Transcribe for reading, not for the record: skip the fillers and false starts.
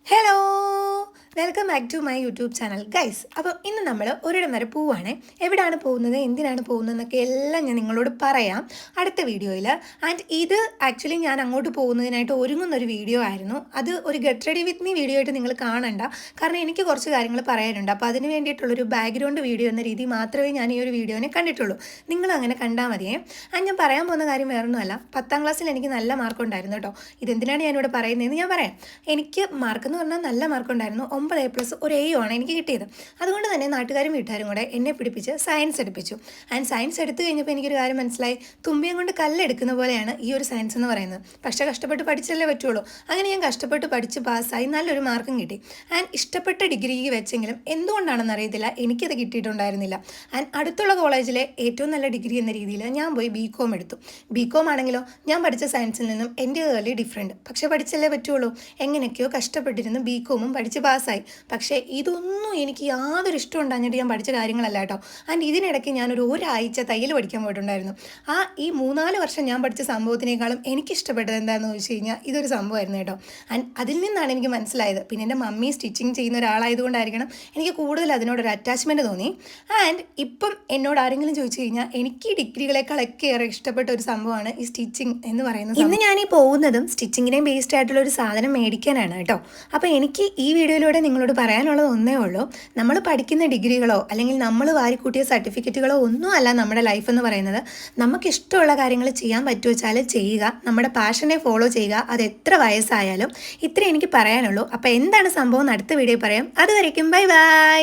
Hello! Welcome back to my YouTube channel guys. അപ്പോൾ ഇന്ന് നമ്മൾ ഒരിടം വരെ പോവുകയാണ്. എവിടെയാണ് പോകുന്നത്, എന്തിനാണ് പോകുന്നതെന്നൊക്കെ എല്ലാം ഞാൻ നിങ്ങളോട് പറയാം അടുത്ത വീഡിയോയിൽ. ആൻഡ് ഇത് ആക്ച്വലി ഞാൻ അങ്ങോട്ട് പോകുന്നതിനായിട്ട് ഒരുങ്ങുന്നൊരു വീഡിയോ ആയിരുന്നു. അത് ഒരു get ready with me video ആയിട്ട് നിങ്ങൾ കാണണ്ട, കാരണം എനിക്ക് കുറച്ച് കാര്യങ്ങൾ പറയാനുണ്ട്. അപ്പോൾ അതിന് വേണ്ടിയിട്ടുള്ളൊരു ബാക്ക്ഗ്രൗണ്ട് വീഡിയോ എന്ന രീതി മാത്രമേ ഞാൻ ഈ ഒരു വീഡിയോനെ കണ്ടിട്ടുള്ളൂ. നിങ്ങളും അങ്ങനെ കണ്ടാൽ മതിയേ. ആൻഡ് ഞാൻ പറയാൻ പോകുന്ന കാര്യം വേറൊന്നുമല്ല, 10ാം ക്ലാസ്സിൽ എനിക്ക് നല്ല മാർക്കുണ്ടായിരുന്നു കേട്ടോ. ഇതെന്തിനാണ് ഞാനിവിടെ പറയുന്നതെന്ന് ഞാൻ പറയാം. എനിക്ക് മാർക്കെന്ന് പറഞ്ഞാൽ നല്ല മാർക്കുണ്ടായിരുന്നു. 9A+ ഒരു A ആണ് എനിക്ക് കിട്ടിയത്. അതുകൊണ്ട് തന്നെ നാട്ടുകാരും വീട്ടുകാരും കൂടെ എന്നെ പിടിപ്പിച്ച് സയൻസ് എടുപ്പിച്ചു. ആൻഡ് സയൻസ് എടുത്തു കഴിഞ്ഞപ്പോൾ എനിക്കൊരു കാര്യം മനസ്സിലായി, തുമ്പിയം കൊണ്ട് കല്ലെടുക്കുന്ന പോലെയാണ് ഈ ഒരു സയൻസ് എന്ന് പറയുന്നത്. പക്ഷേ കഷ്ടപ്പെട്ട് പഠിച്ചല്ലേ പറ്റുള്ളൂ. അങ്ങനെ ഞാൻ കഷ്ടപ്പെട്ട് പഠിച്ച് പാസ്സായി, നല്ലൊരു മാർക്കും കിട്ടി. ആൻഡ് ഇഷ്ടപ്പെട്ട ഡിഗ്രിക്ക് വെച്ചെങ്കിലും എന്തുകൊണ്ടാണെന്ന് അറിയത്തില്ല, എനിക്കത് കിട്ടിയിട്ടുണ്ടായിരുന്നില്ല. ആൻഡ് അടുത്തുള്ള കോളേജിലെ ഏറ്റവും നല്ല ഡിഗ്രി എന്ന രീതിയിൽ ഞാൻ പോയി BCom എടുത്തു. BCom ആണെങ്കിലോ ഞാൻ പഠിച്ച സയൻസിൽ നിന്നും എൻ്റെ ഏർലി ഡിഫറെൻറ്റ്. പക്ഷേ പഠിച്ചല്ലേ പറ്റുള്ളൂ. എങ്ങനെയൊക്കെയോ കഷ്ടപ്പെട്ടിരുന്ന് BCom പഠിച്ച് പാസ്സായി. പക്ഷേ ഇതൊന്നും എനിക്ക് യാതൊരു ഇഷ്ടം ഉണ്ടാഞ്ഞിട്ട് ഞാൻ പഠിച്ച കാര്യങ്ങളല്ല കേട്ടോ. ആൻഡ് ഇതിനിടയ്ക്ക് ഞാനൊരു ഒരാഴ്ച തയ്യൽ പഠിക്കാൻ പോയിട്ടുണ്ടായിരുന്നു. ഈ 3-4 വർഷം ഞാൻ പഠിച്ച സംഭവത്തിനേക്കാളും എനിക്കിഷ്ടപ്പെട്ടത് എന്താണെന്ന് ചോദിച്ചു കഴിഞ്ഞാൽ ഇതൊരു സംഭവമായിരുന്നു കേട്ടോ. ആൻഡ് അതിൽ നിന്നാണ് എനിക്ക് മനസ്സിലായത്. പിന്നെ എൻ്റെ മമ്മി സ്റ്റിച്ചിങ് ചെയ്യുന്ന ഒരാളായതുകൊണ്ടായിരിക്കണം എനിക്ക് കൂടുതൽ അതിനോടൊരു അറ്റാച്ച്മെൻറ്റ് തോന്നി. ആൻഡ് ഇപ്പം എന്നോട് ആരെങ്കിലും ചോദിച്ചു കഴിഞ്ഞാൽ എനിക്ക് ഈ ഡിഗ്രികളെക്കാളൊക്കെ ഏറെ ഇഷ്ടപ്പെട്ട ഒരു സംഭവമാണ് ഈ സ്റ്റിച്ചിങ് എന്ന് പറയുന്നത്. ഇന്ന് ഞാൻ ഈ പോകുന്നതും സ്റ്റിച്ചിങ്ങിനെയും ബേസ്ഡ് ആയിട്ടുള്ള ഒരു സാധനം മേടിക്കാനാണ് കേട്ടോ. അപ്പോൾ എനിക്ക് ഈ വീഡിയോയിലൂടെ നിങ്ങളോട് പറയാനുള്ളത് ഒന്നേ ഉള്ളൂ, നമ്മൾ പഠിക്കുന്ന ഡിഗ്രികളോ അല്ലെങ്കിൽ നമ്മൾ വാരിക്കൂട്ടിയ സർട്ടിഫിക്കറ്റുകളോ ഒന്നും അല്ല നമ്മുടെ ലൈഫ് എന്ന് പറയുന്നത്. നമുക്ക് ഇഷ്ടമുള്ള കാര്യങ്ങൾ ചെയ്യാൻ പറ്റുവെച്ചാൽ ചെയ്യുക, നമ്മുടെ പാഷനെ ഫോളോ ചെയ്യുക, അത് എത്ര വയസ്സായാലും. ഇത്രേ എനിക്ക് പറയാനുള്ളൂ. അപ്പോൾ എന്താണ് സംഭവം എന്ന് അടുത്ത വീഡിയോ പറയാം. അതുവരേക്കും ബൈ ബൈ.